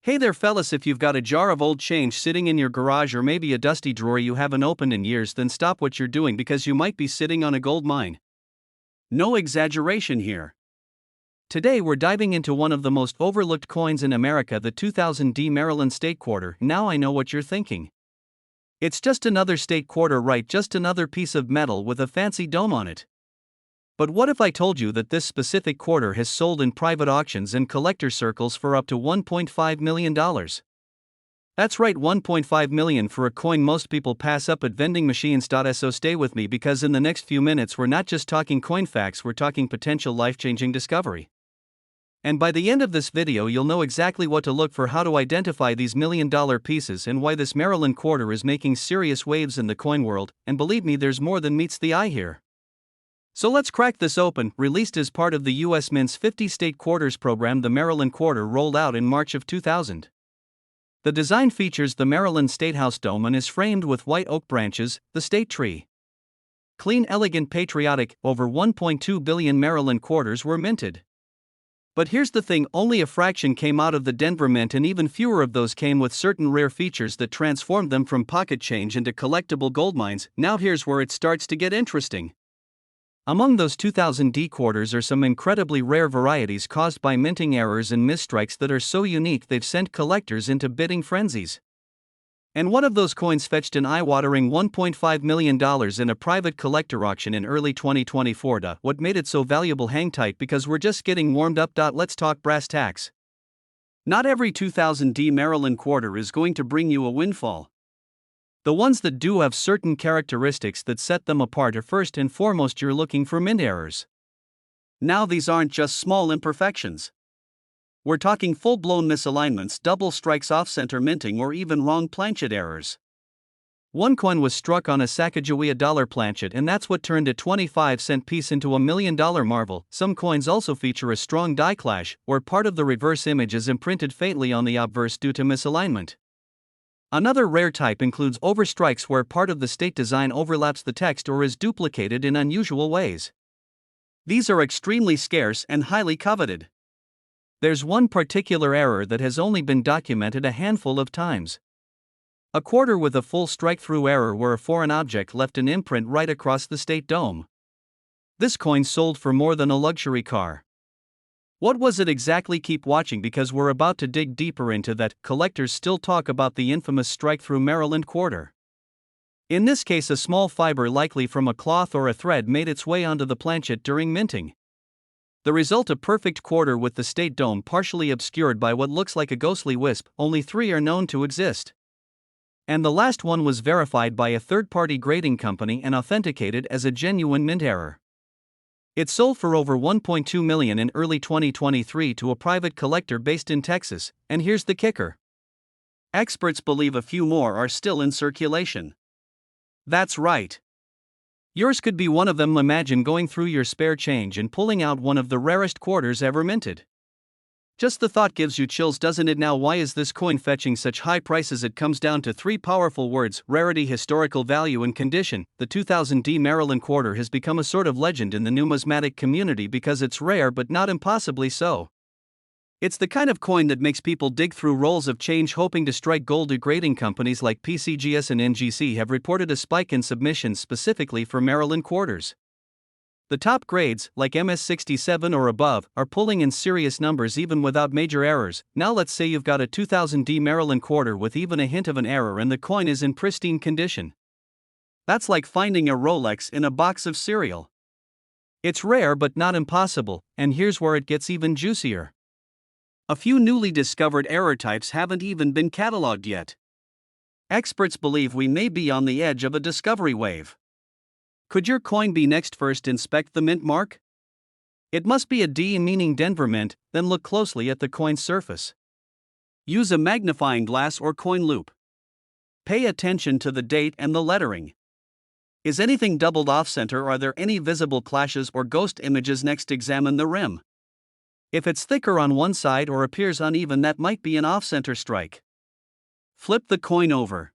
Hey there, fellas, if you've got a jar of old change sitting in your garage or maybe a dusty drawer you haven't opened in years, then stop what you're doing because you might be sitting on a gold mine. No exaggeration here. Today we're diving into one of the most overlooked coins in America, the 2000 Maryland State Quarter. Now I know what you're thinking. It's just another state quarter, right? Just another piece of metal with a fancy dome on it. But what if I told you that this specific quarter has sold in private auctions and collector circles for up to $1.5 million? That's right, $1.5 million for a coin most people pass up at vending machines. So stay with me, because in the next few minutes we're not just talking coin facts, we're talking potential life-changing discovery. And by the end of this video you'll know exactly what to look for, how to identify these million-dollar pieces, and why this Maryland quarter is making serious waves in the coin world. And believe me, there's more than meets the eye here. So let's crack this open. Released as part of the U.S. Mint's 50 State Quarters program, the Maryland Quarter rolled out in March of 2000. The design features the Maryland Statehouse dome and is framed with white oak branches, the state tree. Clean, elegant, patriotic. Over 1.2 billion Maryland quarters were minted. But here's the thing, only a fraction came out of the Denver Mint, and even fewer of those came with certain rare features that transformed them from pocket change into collectible gold mines. Now here's where it starts to get interesting. Among those 2000 quarters are some incredibly rare varieties caused by minting errors and misstrikes that are so unique they've sent collectors into bidding frenzies. And one of those coins fetched an eye-watering $1.5 million in a private collector auction in early 2024. What made it so valuable? Hang tight, because we're just getting warmed up. Let's talk brass tacks. Not every 2000 Maryland quarter is going to bring you a windfall. The ones that do have certain characteristics that set them apart are, first and foremost, you're looking for mint errors. Now these aren't just small imperfections. We're talking full-blown misalignments, double strikes, off-center minting, or even wrong planchet errors. One coin was struck on a Sacagawea dollar planchet, and that's what turned a 25-cent piece into $1 million marvel. Some coins also feature a strong die clash, where part of the reverse image is imprinted faintly on the obverse due to misalignment. Another rare type includes overstrikes, where part of the state design overlaps the text or is duplicated in unusual ways. These are extremely scarce and highly coveted. There's one particular error that has only been documented a handful of times. A quarter with a full strike-through error where a foreign object left an imprint right across the state dome. This coin sold for more than a luxury car. What was it exactly? Keep watching, because we're about to dig deeper into that. Collectors still talk about the infamous strike-through Maryland quarter. In this case, a small fiber, likely from a cloth or a thread, made its way onto the planchet during minting. The result, a perfect quarter with the state dome partially obscured by what looks like a ghostly wisp. Only 3 are known to exist. And the last one was verified by a third-party grading company and authenticated as a genuine mint error. It sold for over $1.2 million in early 2023 to a private collector based in Texas, and here's the kicker. Experts believe a few more are still in circulation. That's right. Yours could be one of them. Imagine going through your spare change and pulling out one of the rarest quarters ever minted. Just the thought gives you chills, doesn't it? Now, why is this coin fetching such high prices? It comes down to 3 powerful words: rarity, historical value, and condition. The 2000 Maryland quarter has become a sort of legend in the numismatic community because it's rare but not impossibly so. It's the kind of coin that makes people dig through rolls of change hoping to strike gold. Grading companies like pcgs and NGC have reported a spike in submissions specifically for Maryland quarters. The top grades, like MS67 or above, are pulling in serious numbers even without major errors. Now let's say you've got a 2000 Maryland quarter with even a hint of an error and the coin is in pristine condition. That's like finding a Rolex in a box of cereal. It's rare but not impossible, and here's where it gets even juicier. A few newly discovered error types haven't even been cataloged yet. Experts believe we may be on the edge of a discovery wave. Could your coin be next? First, inspect the mint mark. It must be a D, meaning Denver Mint. Then look closely at the coin's surface. Use a magnifying glass or coin loupe. Pay attention to the date and the lettering. Is anything doubled off-center? Are there any visible clashes or ghost images? Next, examine the rim. If it's thicker on one side or appears uneven, that might be an off-center strike. Flip the coin over.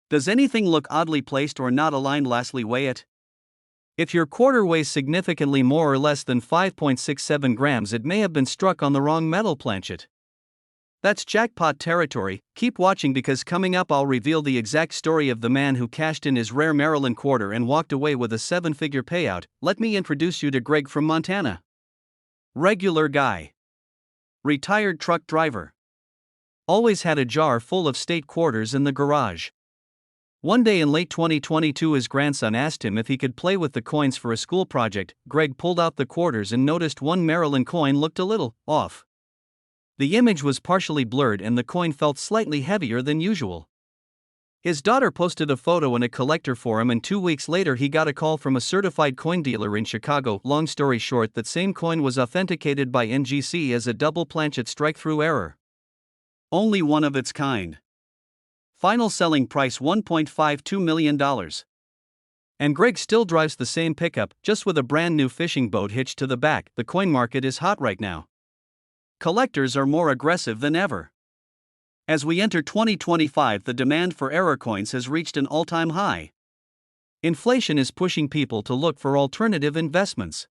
Does anything look oddly placed or not aligned? Lastly, weigh it. If your quarter weighs significantly more or less than 5.67 grams, it may have been struck on the wrong metal planchet. That's jackpot territory. Keep watching because coming up I'll reveal the exact story of the man who cashed in his rare Maryland quarter and walked away with a 7-figure payout. Let me introduce you to Greg from Montana. Regular guy. Retired truck driver. Always had a jar full of state quarters in the garage. One day in late 2022 his grandson asked him if he could play with the coins for a school project. Greg pulled out the quarters and noticed one Maryland coin looked a little off. The image was partially blurred and the coin felt slightly heavier than usual. His daughter posted a photo in a collector forum and 2 weeks later he got a call from a certified coin dealer in Chicago. Long story short, that same coin was authenticated by NGC as a double planchet strike-through error. Only one of its kind. Final selling price $1.52 million. And Greg still drives the same pickup, just with a brand new fishing boat hitched to the back. The coin market is hot right now. Collectors are more aggressive than ever. As we enter 2025, the demand for error coins has reached an all-time high. Inflation is pushing people to look for alternative investments.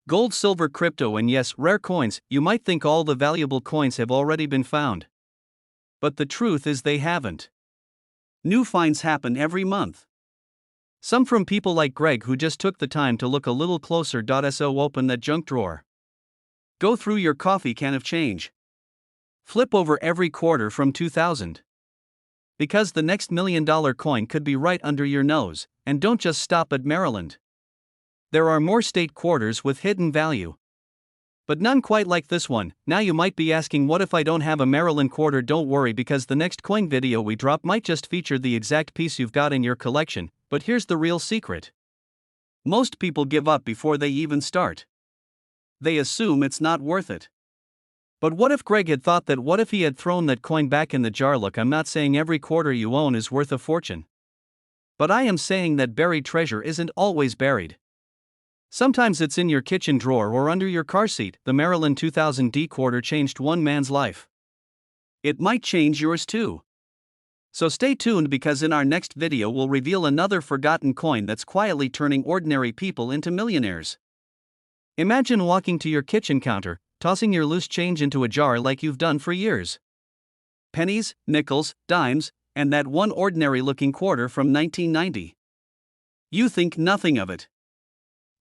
Gold, silver, crypto, and yes, rare coins. You might think all the valuable coins have already been found. But the truth is they haven't. New finds happen every month. Some from people like Greg who just took the time to look a little closer. So open that junk drawer. Go through your coffee can of change. Flip over every quarter from 2000. Because the next $1 million coin could be right under your nose, and don't just stop at Maryland. There are more state quarters with hidden value. But none quite like this one. Now you might be asking, what if I don't have a Maryland quarter? Don't worry, because the next coin video we drop might just feature the exact piece you've got in your collection. But here's the real secret. Most people give up before they even start. They assume it's not worth it. But what if Greg had thought that? What if he had thrown that coin back in the jar? Look, I'm not saying every quarter you own is worth a fortune. But I am saying that buried treasure isn't always buried. Sometimes it's in your kitchen drawer or under your car seat. The Maryland 2000D quarter changed one man's life. It might change yours too. So stay tuned, because in our next video we'll reveal another forgotten coin that's quietly turning ordinary people into millionaires. Imagine walking to your kitchen counter, tossing your loose change into a jar like you've done for years. Pennies, nickels, dimes, and that one ordinary-looking quarter from 1990. You think nothing of it.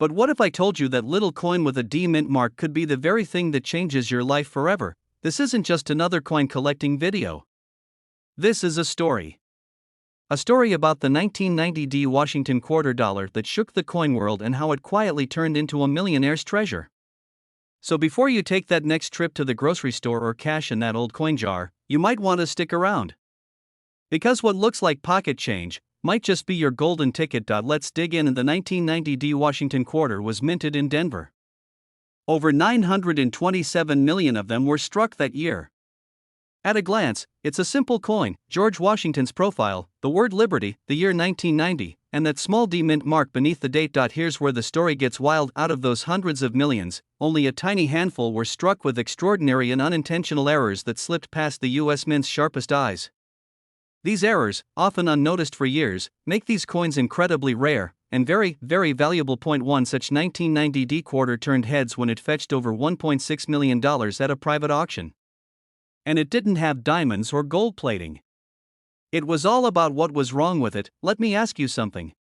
But what if I told you that little coin with a D mint mark could be the very thing that changes your life forever? This isn't just another coin collecting video. This is a story. A story about the 1990 D Washington quarter dollar that shook the coin world and how it quietly turned into a millionaire's treasure. So before you take that next trip to the grocery store or cash in that old coin jar, you might want to stick around. Because what looks like pocket change might just be your golden ticket. Let's dig in. The 1990 D Washington quarter was minted in Denver. Over 927 million of them were struck that year. At a glance, it's a simple coin: George Washington's profile, the word liberty, the year 1990, and that small D mint mark beneath the date. Here's where the story gets wild. Out of those hundreds of millions, only a tiny handful were struck with extraordinary and unintentional errors that slipped past the U.S. Mint's sharpest eyes. These errors, often unnoticed for years, make these coins incredibly rare and very, very valuable. One such 1990 D quarter turned heads when it fetched over $1.6 million at a private auction. And it didn't have diamonds or gold plating. It was all about what was wrong with it. Let me ask you something.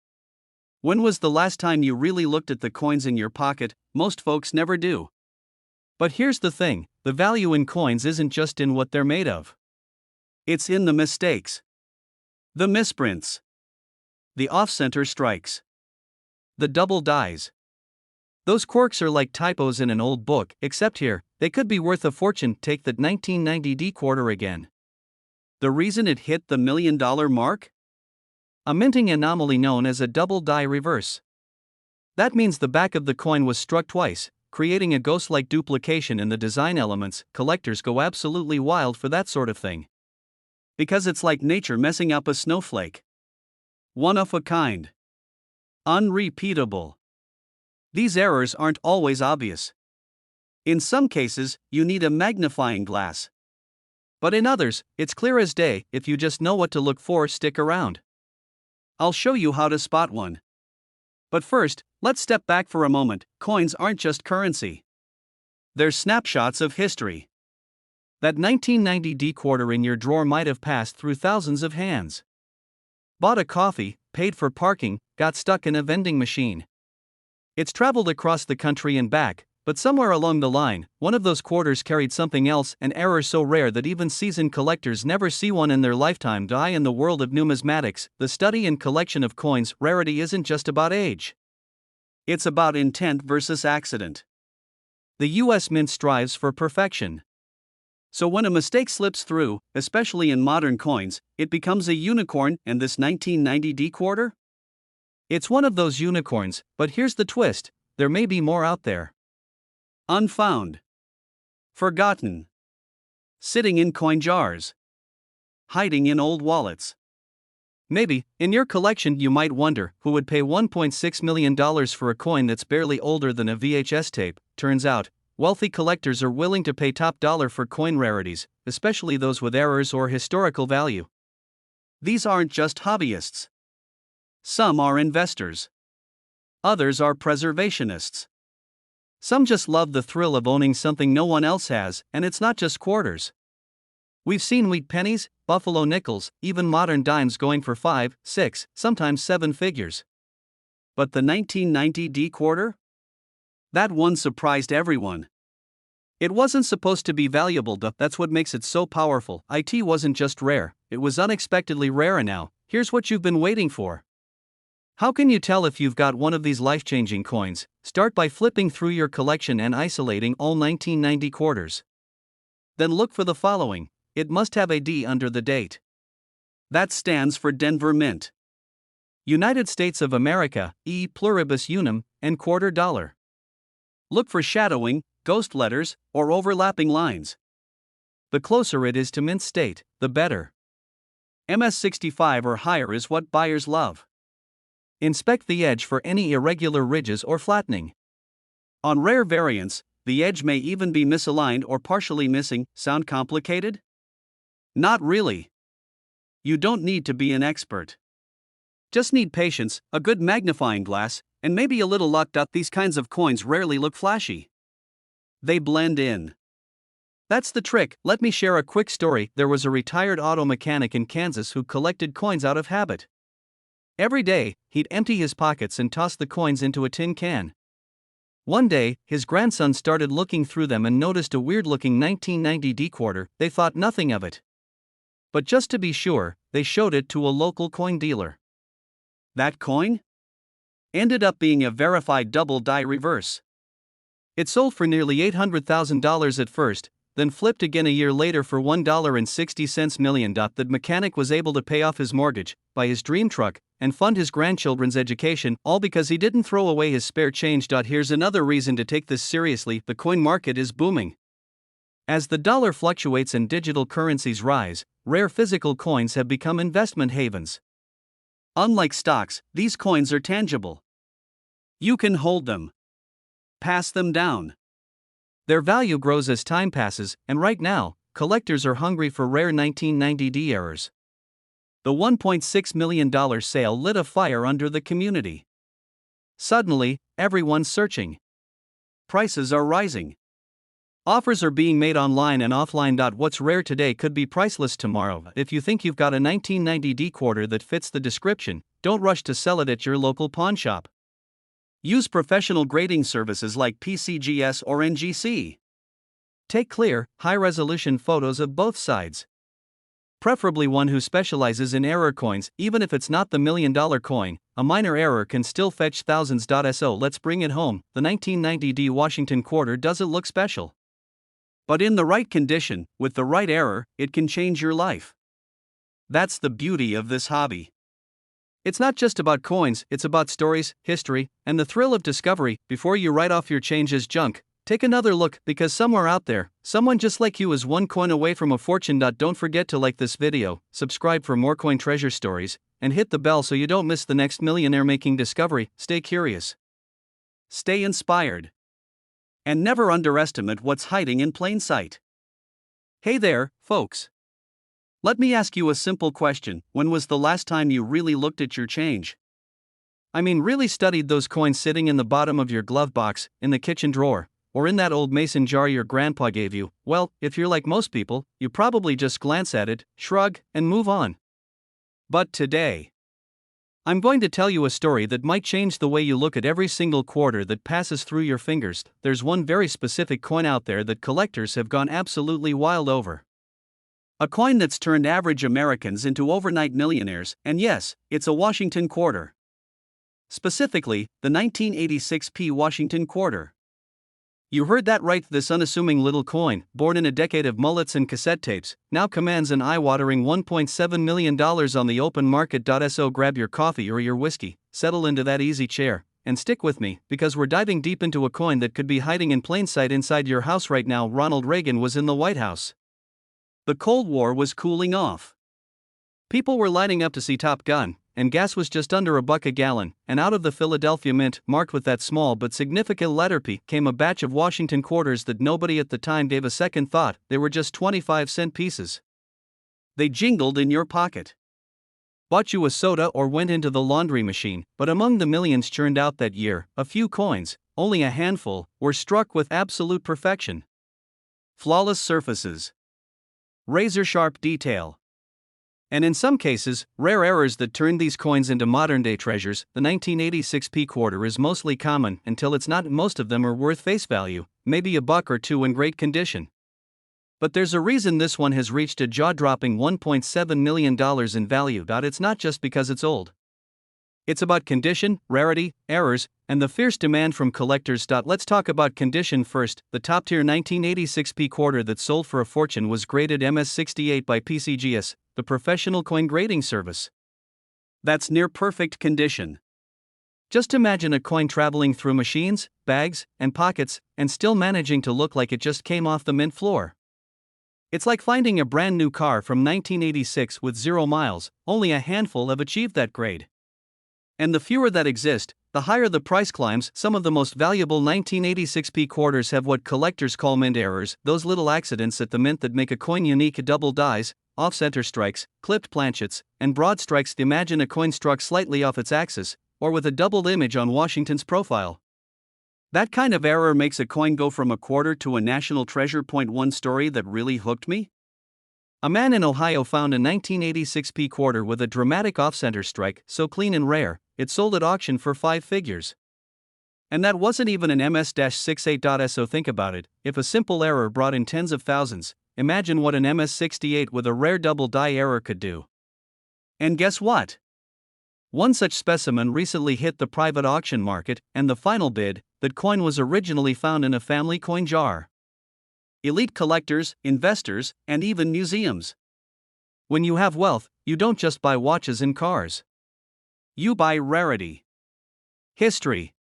When was the last time you really looked at the coins in your pocket? Most folks never do. But here's the thing: the value in coins isn't just in what they're made of. It's in the mistakes. The misprints. The off-center strikes. The double dies. Those quirks are like typos in an old book, except here, they could be worth a fortune. Take that 1990 D quarter again. The reason it hit the $1 million mark? A minting anomaly known as a double die reverse. That means the back of the coin was struck twice, creating a ghost-like duplication in the design elements. Collectors go absolutely wild for that sort of thing. Because it's like nature messing up a snowflake. One of a kind. Unrepeatable. These errors aren't always obvious. In some cases, you need a magnifying glass. But in others, it's clear as day. If you just know what to look for, stick around. I'll show you how to spot one. But first, let's step back for a moment. Coins aren't just currency. They're snapshots of history. That 1990 quarter in your drawer might have passed through thousands of hands. Bought a coffee, paid for parking, got stuck in a vending machine. It's traveled across the country and back, but somewhere along the line, one of those quarters carried something else, an error so rare that even seasoned collectors never see one in their lifetime. In the world of numismatics, the study and collection of coins, rarity isn't just about age. It's about intent versus accident. The US Mint strives for perfection. So when a mistake slips through, especially in modern coins, it becomes a unicorn. And this 1990 quarter? It's one of those unicorns, but here's the twist: there may be more out there. Unfound. Forgotten. Sitting in coin jars. Hiding in old wallets. Maybe, in your collection, you might wonder who would pay $1.6 million for a coin that's barely older than a VHS tape. Turns out, wealthy collectors are willing to pay top dollar for coin rarities, especially those with errors or historical value. These aren't just hobbyists. Some are investors. Others are preservationists. Some just love the thrill of owning something no one else has, and it's not just quarters. We've seen wheat pennies, buffalo nickels, even modern dimes going for 5, 6, sometimes 7 figures. But the 1990 quarter? That one surprised everyone. It wasn't supposed to be valuable, that's what makes it so powerful. It wasn't just rare, it was unexpectedly rare. And now, here's what you've been waiting for. How can you tell if you've got one of these life-changing coins? Start by flipping through your collection and isolating all 1990 quarters. Then look for the following. It must have a D under the date. That stands for Denver Mint. United States of America, E pluribus unum, and quarter dollar. Look for shadowing, ghost letters, or overlapping lines. The closer it is to mint state, the better. MS65 or higher is what buyers love. Inspect the edge for any irregular ridges or flattening. On rare variants, the edge may even be misaligned or partially missing. Sound complicated? Not really. You don't need to be an expert. Just need patience, a good magnifying glass, and maybe a little luck. These kinds of coins rarely look flashy. They blend in. That's the trick. Let me share a quick story. There was a retired auto mechanic in Kansas who collected coins out of habit. Every day, he'd empty his pockets and toss the coins into a tin can. One day, his grandson started looking through them and noticed a weird-looking 1990 quarter. They thought nothing of it. But just to be sure, they showed it to a local coin dealer. That coin ended up being a verified double die reverse. It sold for nearly $800,000 at first, then flipped again a year later for $1.60 million. The mechanic was able to pay off his mortgage, buy his dream truck, and fund his grandchildren's education, all because he didn't throw away his spare change. Here's another reason to take this seriously: the coin market is booming. As the dollar fluctuates and digital currencies rise, rare physical coins have become investment havens. Unlike stocks, these coins are tangible. You can hold them. Pass them down. Their value grows as time passes, and right now, collectors are hungry for rare 1990 errors. The $1.6 million sale lit a fire under the community. Suddenly, everyone's searching. Prices are rising. Offers are being made online and offline. What's rare today could be priceless tomorrow. If you think you've got a 1990 quarter that fits the description, don't rush to sell it at your local pawn shop. Use professional grading services like pcgs or NGC. Take clear, high-resolution photos of both sides. Preferably one who specializes in error coins. Even if it's not the $1 million coin, a minor error can still fetch thousands. So let's bring it home. The 1990 Washington quarter doesn't look special. But in the right condition, with the right error, it can change your life. That's the beauty of this hobby. It's not just about coins, it's about stories, history, and the thrill of discovery. Before you write off your change as junk, take another look, because somewhere out there, someone just like you is one coin away from a fortune. Don't forget to like this video, subscribe for more coin treasure stories, and hit the bell so you don't miss the next millionaire-making discovery. Stay curious. Stay inspired. And never underestimate what's hiding in plain sight. Hey there, folks. Let me ask you a simple question. When was the last time you really looked at your change? I mean, really studied those coins sitting in the bottom of your glove box, in the kitchen drawer, or in that old mason jar your grandpa gave you, well, if you're like most people, you probably just glance at it, shrug, and move on. But today, I'm going to tell you a story that might change the way you look at every single quarter that passes through your fingers. There's one very specific coin out there that collectors have gone absolutely wild over. A coin that's turned average Americans into overnight millionaires, and yes, it's a Washington quarter. Specifically, the 1986 Washington quarter. You heard that right, this unassuming little coin, born in a decade of mullets and cassette tapes, now commands an eye-watering $1.7 million on the open market. So grab your coffee or your whiskey, settle into that easy chair, and stick with me, because we're diving deep into a coin that could be hiding in plain sight inside your house right now. Ronald Reagan was in the White House. The Cold War was cooling off. People were lining up to see Top Gun, and gas was just under $1 a gallon, and out of the Philadelphia Mint, marked with that small but significant letter P, came a batch of Washington quarters that nobody at the time gave a second thought. They were just 25-cent pieces. They jingled in your pocket, bought you a soda, or went into the laundry machine. But among the millions churned out that year, a few coins, only a handful, were struck with absolute perfection. Flawless surfaces, razor-sharp detail, and in some cases, rare errors that turned these coins into modern-day treasures. The 1986 quarter is mostly common until it's not. Most of them are worth face value, maybe $1 or $2 in great condition. But there's a reason this one has reached a jaw-dropping $1.7 million in value. It's not just because it's old. It's about condition, rarity, errors, and the fierce demand from collectors. Let's talk about condition first. The top-tier 1986 quarter that sold for a fortune was graded MS68 by pcgs, the professional coin grading service. That's near perfect condition. Just imagine a coin traveling through machines, bags, and pockets, and still managing to look like it just came off the mint floor. It's like finding a brand new car from 1986 with 0 miles. Only a handful have achieved that grade. And the fewer that exist, the higher the price climbs. Some of the most valuable 1986 quarters have what collectors call mint errors, those little accidents at the mint that make a coin unique: double dies, off-center strikes, clipped planchets, and broad strikes. Imagine a coin struck slightly off its axis, or with a doubled image on Washington's profile. That kind of error makes a coin go from a quarter to a national treasure. One story that really hooked me? A man in Ohio found a 1986 quarter with a dramatic off-center strike, so clean and rare, it sold at auction for 5 figures. And that wasn't even an MS-68. So think about it, if a simple error brought in tens of thousands, imagine what an MS-68 with a rare double die error could do. And guess what? One such specimen recently hit the private auction market, and the final bid, that coin was originally found in a family coin jar. Elite collectors, investors, and even museums. When you have wealth, you don't just buy watches and cars. You buy rarity, history,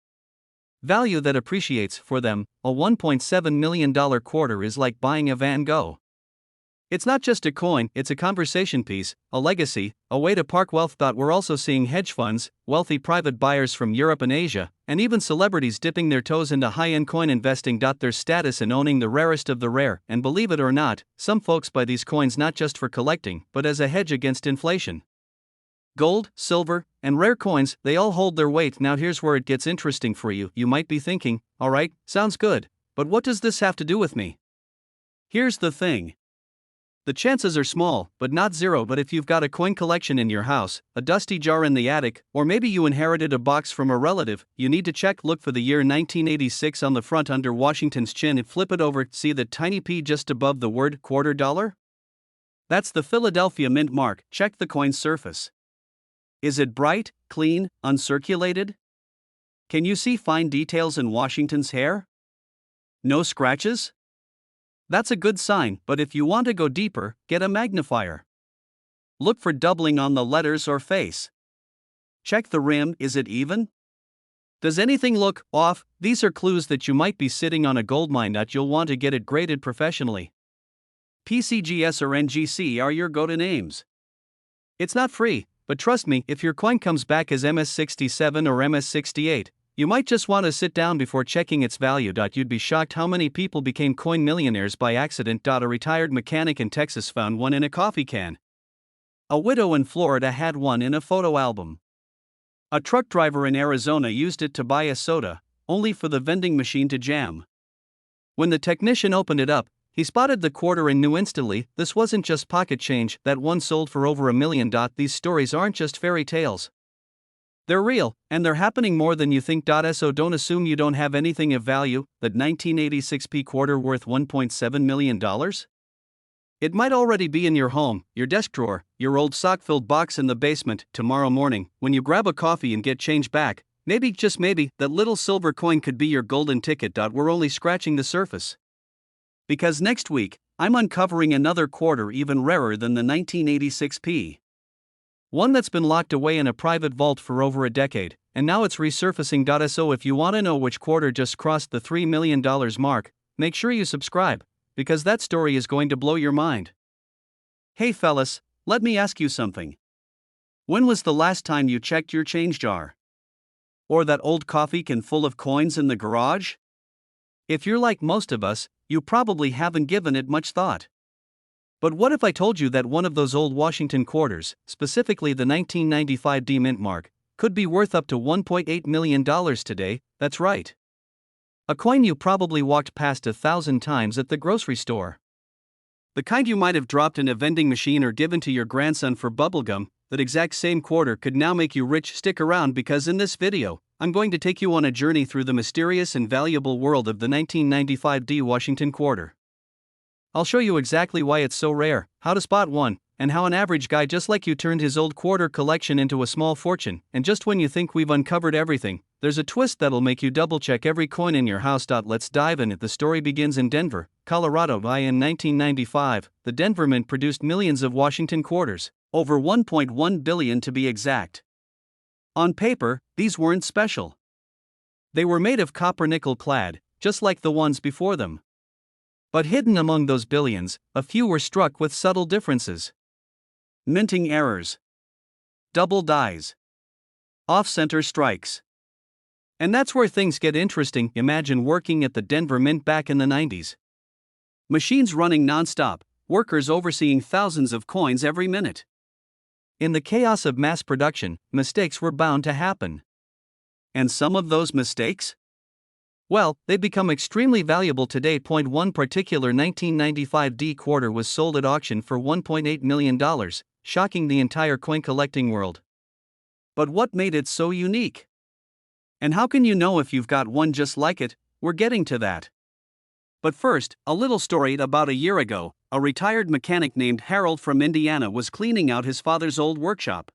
value that appreciates. For them, a $1.7 million quarter is like buying a Van Gogh. It's not just a coin, it's a conversation piece, a legacy, a way to park wealth. We're also seeing hedge funds, wealthy private buyers from Europe and Asia, and even celebrities dipping their toes into high-end coin investing. There's status in owning the rarest of the rare, and believe it or not, some folks buy these coins not just for collecting, but as a hedge against inflation. Gold, silver, and rare coins, they all hold their weight. Now here's where it gets interesting for you. You might be thinking, alright, sounds good, but what does this have to do with me? Here's the thing. The chances are small, but not zero. But if you've got a coin collection in your house, a dusty jar in the attic, or maybe you inherited a box from a relative, you need to check. Look for the year 1986 on the front under Washington's chin and flip it over. See the tiny P just above the word quarter dollar? That's the Philadelphia Mint mark. Check the coin's surface. Is it bright, clean, uncirculated? Can you see fine details in Washington's hair? No scratches? That's a good sign, but if you want to go deeper, get a magnifier. Look for doubling on the letters or face. Check the rim, is it even? Does anything look off? These are clues that you might be sitting on a goldmine. You'll want to get it graded professionally. PCGs or NGC are your go-to names. It's not free, but trust me, if your coin comes back as MS67 or MS68, you might just want to sit down before checking its value. You'd be shocked how many people became coin millionaires by accident. A retired mechanic in Texas found one in a coffee can. A widow in Florida had one in a photo album. A truck driver in Arizona used it to buy a soda, only for the vending machine to jam. When the technician opened it up, he spotted the quarter and knew instantly this wasn't just pocket change, that one sold for over $1 million. These stories aren't just fairy tales. They're real, and they're happening more than you think. So don't assume you don't have anything of value. That 1986p quarter worth $1.7 million? It might already be in your home, your desk drawer, your old sock-filled box in the basement. Tomorrow morning, when you grab a coffee and get change back, maybe, just maybe, that little silver coin could be your golden ticket. We're only scratching the surface. Because next week, I'm uncovering another quarter even rarer than the 1986p. One that's been locked away in a private vault for over a decade, and now it's resurfacing. So if you want to know which quarter just crossed the $3 million mark, make sure you subscribe, because that story is going to blow your mind. Hey fellas, let me ask you something. When was the last time you checked your change jar? Or that old coffee can full of coins in the garage? If you're like most of us, you probably haven't given it much thought. But what if I told you that one of those old Washington quarters, specifically the 1995 D mint mark, could be worth up to $1.8 million today? That's right. A coin you probably walked past 1,000 times at the grocery store. The kind you might have dropped in a vending machine or given to your grandson for bubblegum. That exact same quarter could now make you rich. Stick around, because in this video, I'm going to take you on a journey through the mysterious and valuable world of the 1995 D Washington quarter. I'll show you exactly why it's so rare, how to spot one, and how an average guy just like you turned his old quarter collection into a small fortune. And just when you think we've uncovered everything, there's a twist that'll make you double-check every coin in your house. Let's dive in. The story begins in Denver, Colorado. In 1995, the Denver Mint produced millions of Washington quarters, over 1.1 billion to be exact. On paper, these weren't special. They were made of copper nickel clad, just like the ones before them. But hidden among those billions, a few were struck with subtle differences. Minting errors, double dies, off-center strikes. And that's where things get interesting. Imagine working at the Denver Mint back in the 90s. Machines running non-stop, workers overseeing thousands of coins every minute. In the chaos of mass production, mistakes were bound to happen. And some of those mistakes? Well, they become extremely valuable today. One particular 1995 D quarter was sold at auction for $1.8 million, shocking the entire coin collecting world. But what made it so unique? And how can you know if you've got one just like it? We're getting to that. But first, a little story. About a year ago, a retired mechanic named Harold from Indiana was cleaning out his father's old workshop.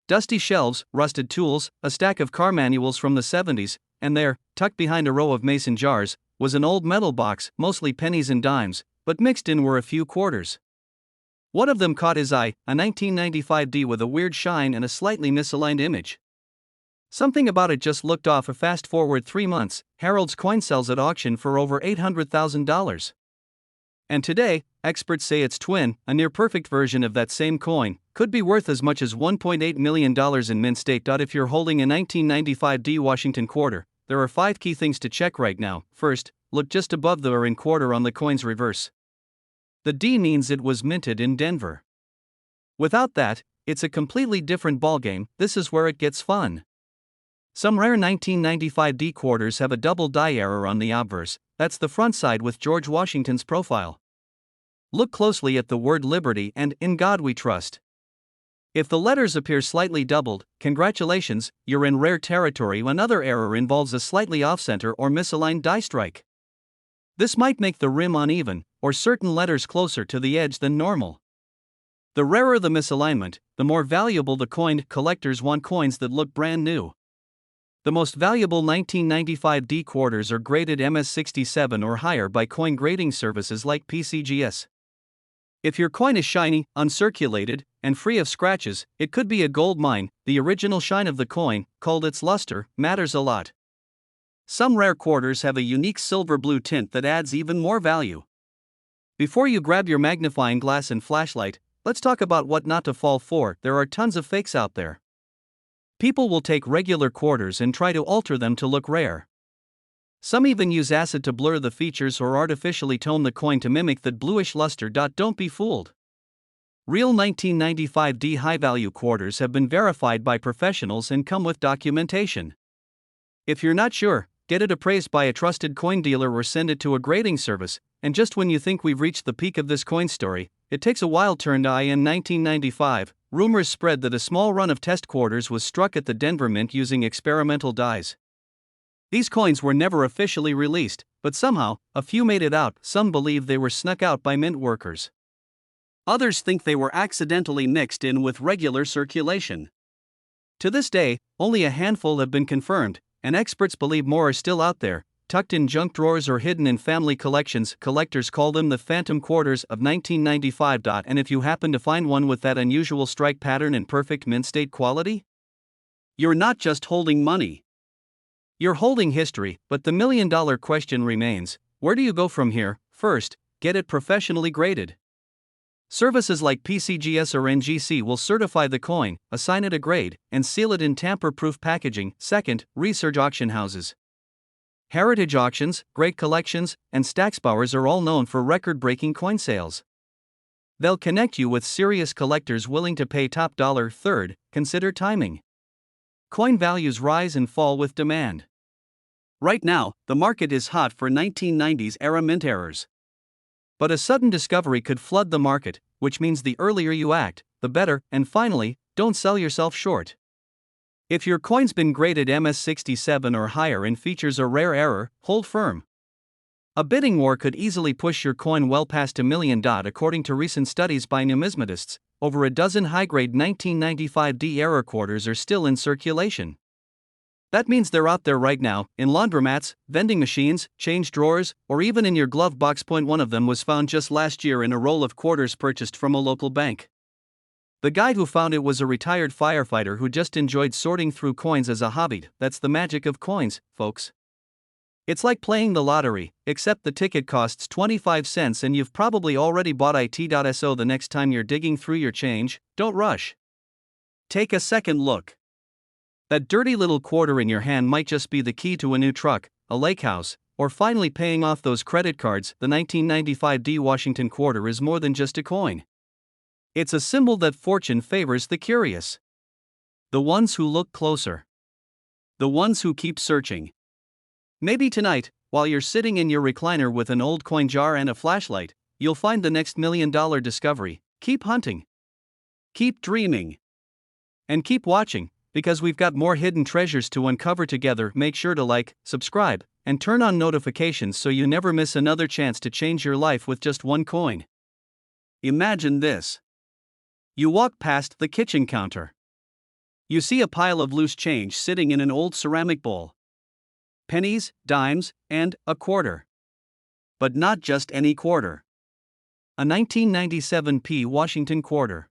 Dusty shelves, rusted tools, a stack of car manuals from the 70s, and there, tucked behind a row of mason jars, was an old metal box, mostly pennies and dimes, but mixed in were a few quarters. One of them caught his eye, a 1995 D with a weird shine and a slightly misaligned image. Something about it just looked off. Fast forward 3 months, Harold's coin sells at auction for over $800,000. And today, experts say its twin, a near-perfect version of that same coin, could be worth as much as $1.8 million in mint state. If you're holding a 1995 D Washington quarter, there are 5 key things to check right now. First, look just above the or in quarter on the coin's reverse. The D means it was minted in Denver. Without that, it's a completely different ballgame. This is where it gets fun. Some rare 1995 D quarters have a double die error on the obverse. That's the front side with George Washington's profile. Look closely at the word Liberty and In God We Trust. If the letters appear slightly doubled, congratulations, you're in rare territory. Another error involves a slightly off-center or misaligned die strike. This might make the rim uneven, or certain letters closer to the edge than normal. The rarer the misalignment, the more valuable the coin. Collectors want coins that look brand new. The most valuable 1995 D quarters are graded MS67 or higher by coin grading services like pcgs. If your coin is shiny, uncirculated, and free of scratches, it could be a gold mine. The original shine of the coin, called its luster, matters a lot. Some rare quarters have a unique silver blue tint that adds even more value. Before you grab your magnifying glass and flashlight, let's talk about what not to fall for. There are tons of fakes out there. People will take regular quarters and try to alter them to look rare. Some even use acid to blur the features or artificially tone the coin to mimic that bluish luster. Don't be fooled. Real 1995 D high-value quarters have been verified by professionals and come with documentation. If you're not sure, get it appraised by a trusted coin dealer or send it to a grading service, and just when you think we've reached the peak of this coin story, it takes a wild turn. In 1995, rumors spread that a small run of test quarters was struck at the Denver Mint using experimental dies. These coins were never officially released, but somehow, a few made it out. Some believe they were snuck out by mint workers. Others think they were accidentally mixed in with regular circulation. To this day, only a handful have been confirmed, and experts believe more are still out there, tucked in junk drawers or hidden in family collections. Collectors call them the phantom quarters of 1995. And if you happen to find one with that unusual strike pattern and perfect mint state quality, you're not just holding money. You're holding history. But the million-dollar question remains, where do you go from here? First, get it professionally graded. Services like pcgs or NGC will certify the coin, assign it a grade, and seal it in tamper-proof packaging. Second, research auction houses. Heritage auctions, Great Collections, and Stacksbowers are all known for record-breaking coin sales. They'll connect you with serious collectors willing to pay top dollar. Third, consider timing. Coin values rise and fall with demand. Right now, the market is hot for 1990s era mint errors. But a sudden discovery could flood the market, which means the earlier you act, the better. And finally, don't sell yourself short. If your coin's been graded MS67 or higher and features a rare error, hold firm. A bidding war could easily push your coin well past $1 million. According to recent studies by numismatists, over a dozen high-grade 1995D error quarters are still in circulation. That means they're out there right now, in laundromats, vending machines, change drawers, or even in your glove box. One of them was found just last year in a roll of quarters purchased from a local bank. The guy who found it was a retired firefighter who just enjoyed sorting through coins as a hobby. That's the magic of coins, folks. It's like playing the lottery, except the ticket costs 25 cents and you've probably already bought it. So the next time you're digging through your change, don't rush. Take a second look. That dirty little quarter in your hand might just be the key to a new truck, a lake house, or finally paying off those credit cards. The 1995D Washington quarter is more than just a coin. It's a symbol that fortune favors the curious. The ones who look closer. The ones who keep searching. Maybe tonight, while you're sitting in your recliner with an old coin jar and a flashlight, you'll find the next $1 million discovery. Keep hunting. Keep dreaming. And keep watching, because we've got more hidden treasures to uncover together. Make sure to like, subscribe, and turn on notifications so you never miss another chance to change your life with just one coin. Imagine this. You walk past the kitchen counter. You see a pile of loose change sitting in an old ceramic bowl. Pennies, dimes, and a quarter. But not just any quarter. A 1997 Washington quarter.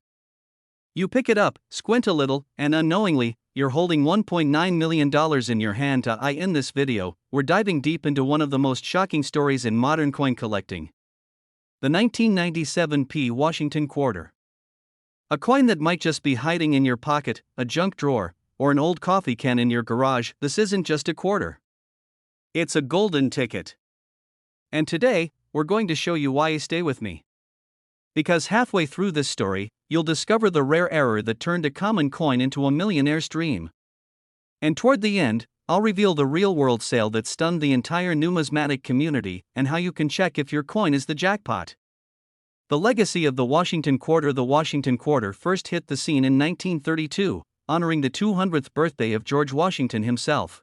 You pick it up, squint a little, and unknowingly, you're holding $1.9 million in your hand. In this video, we're diving deep into one of the most shocking stories in modern coin collecting. The 1997 Washington quarter. A coin that might just be hiding in your pocket, a junk drawer, or an old coffee can in your garage. This isn't just a quarter. It's a golden ticket. And today, we're going to show you why. Stay with me. Because halfway through this story, you'll discover the rare error that turned a common coin into a millionaire's dream. And toward the end, I'll reveal the real-world sale that stunned the entire numismatic community and how you can check if your coin is the jackpot. The legacy of the Washington quarter. The Washington quarter first hit the scene in 1932, honoring the 200th birthday of George Washington himself.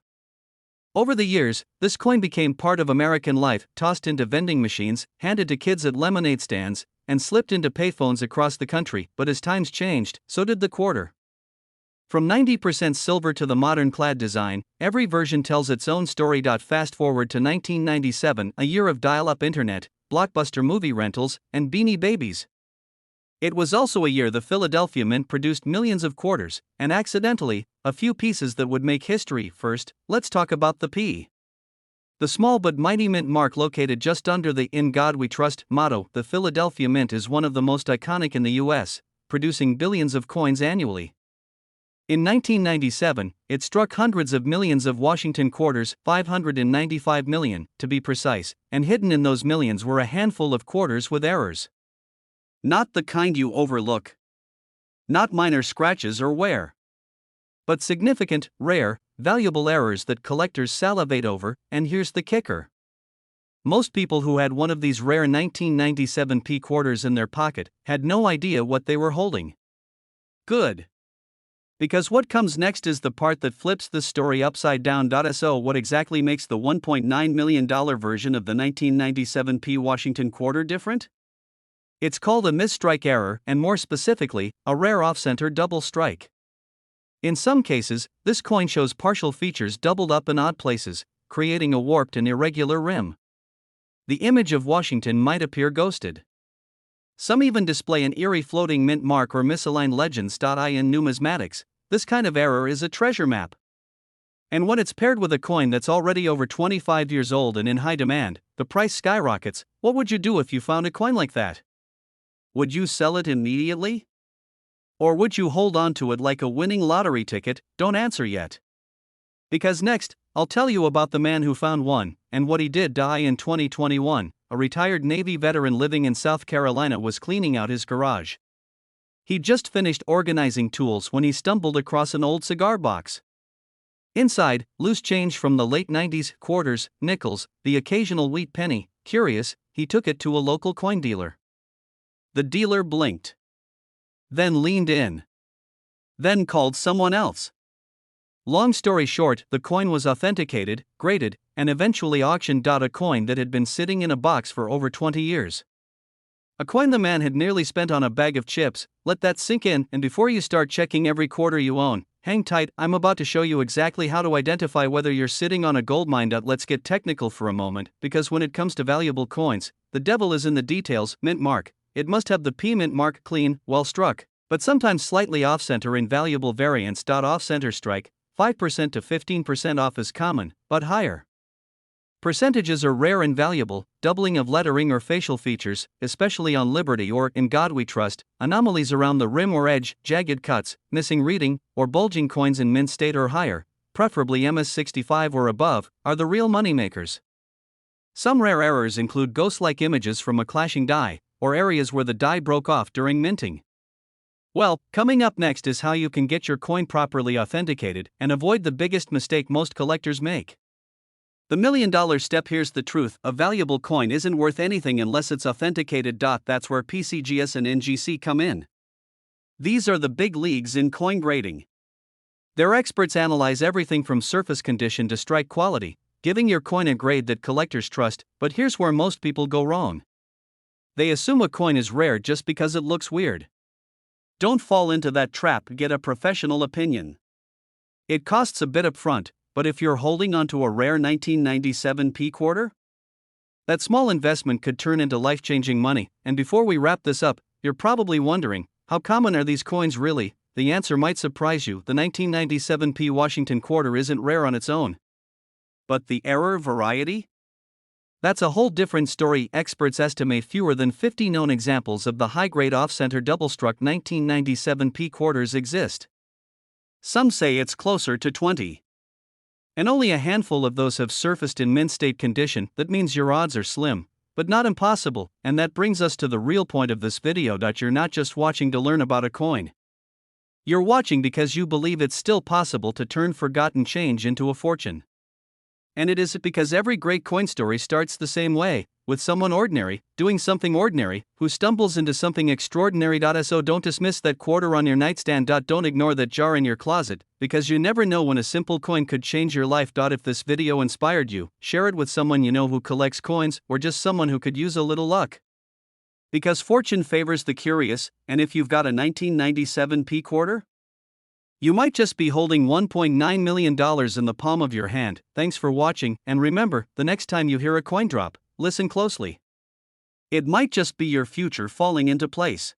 Over the years, this coin became part of American life, tossed into vending machines, handed to kids at lemonade stands, and slipped into payphones across the country. But as times changed, so did the quarter. From 90% silver to the modern clad design, every version tells its own story. Fast forward to 1997, a year of dial-up internet, blockbuster movie rentals, and Beanie Babies. It was also a year the Philadelphia Mint produced millions of quarters, and accidentally, a few pieces that would make history. First, let's talk about the P. The small but mighty mint mark located just under the "In God We Trust" motto. The Philadelphia Mint is one of the most iconic in the U.S., producing billions of coins annually. In 1997, it struck hundreds of millions of Washington quarters, 595 million, to be precise, and hidden in those millions were a handful of quarters with errors. Not the kind you overlook. Not minor scratches or wear. But significant, rare, valuable errors that collectors salivate over, and here's the kicker. Most people who had one of these rare 1997 p quarters in their pocket had no idea what they were holding. Good. Because what comes next is the part that flips the story upside down. So, what exactly makes the $1.9 million version of the 1997 p Washington quarter different? It's called a misstrike error, and more specifically, a rare off-center double strike. In some cases, this coin shows partial features doubled up in odd places, creating a warped and irregular rim. The image of Washington might appear ghosted. Some even display an eerie floating mint mark or misaligned legends. In numismatics, this kind of error is a treasure map. And when it's paired with a coin that's already over 25 years old and in high demand, the price skyrockets. What would you do if you found a coin like that? Would you sell it immediately? Or would you hold on to it like a winning lottery ticket? Don't answer yet. Because next, I'll tell you about the man who found one, and what he did. In 2021, a retired Navy veteran living in South Carolina was cleaning out his garage. He'd just finished organizing tools when he stumbled across an old cigar box. Inside, loose change from the late 90s, quarters, nickels, the occasional wheat penny. Curious, he took it to a local coin dealer. The dealer blinked. Then leaned in. Then called someone else. Long story short, the coin was authenticated, graded, and eventually auctioned. A coin that had been sitting in a box for over 20 years. A coin the man had nearly spent on a bag of chips. Let that sink in, and before you start checking every quarter you own, hang tight. I'm about to show you exactly how to identify whether you're sitting on a goldmine. Let's get technical for a moment, because when it comes to valuable coins, the devil is in the details. Mint mark. It must have the P mint mark clean, well struck, but sometimes slightly off-center in valuable variants. Off-center strike, 5% to 15% off is common, but higher percentages are rare and valuable. Doubling of lettering or facial features, especially on Liberty or In God We Trust, anomalies around the rim or edge, jagged cuts, missing reading, or bulging coins in mint state or higher, preferably MS65 or above, are the real moneymakers. Some rare errors include ghost-like images from a clashing die, or areas where the die broke off during minting. Well, coming up next is how you can get your coin properly authenticated and avoid the biggest mistake most collectors make. The $1 million step. Here's the truth: a valuable coin isn't worth anything unless it's authenticated. That's where pcgs and NGC come in. These are the big leagues in coin grading. Their experts analyze everything from surface condition to strike quality, giving your coin a grade that collectors trust. But here's where most people go wrong. They assume a coin is rare just because it looks weird. Don't fall into that trap. Get a professional opinion. It costs a bit up front, but if you're holding onto a rare 1997 p quarter, that small investment could turn into life-changing money. And before we wrap this up, you're probably wondering, how common are these coins really? The answer might surprise you. The 1997 p Washington quarter isn't rare on its own. But the error variety? That's a whole different story. Experts estimate fewer than 50 known examples of the high-grade off-center double-struck 1997 p quarters exist. Some say it's closer to 20. And only a handful of those have surfaced in mint state condition. That means your odds are slim, but not impossible. And that brings us to the real point of this video. You're not just watching to learn about a coin. You're watching because you believe it's still possible to turn forgotten change into a fortune. And it is because every great coin story starts the same way, with someone ordinary, doing something ordinary, who stumbles into something extraordinary. So don't dismiss that quarter on your nightstand. Don't ignore that jar in your closet, because you never know when a simple coin could change your life. If this video inspired you, share it with someone you know who collects coins, or just someone who could use a little luck. Because fortune favors the curious, and if you've got a 1997 p quarter, you might just be holding $1.9 million in the palm of your hand. Thanks for watching, and remember, the next time you hear a coin drop, listen closely. It might just be your future falling into place.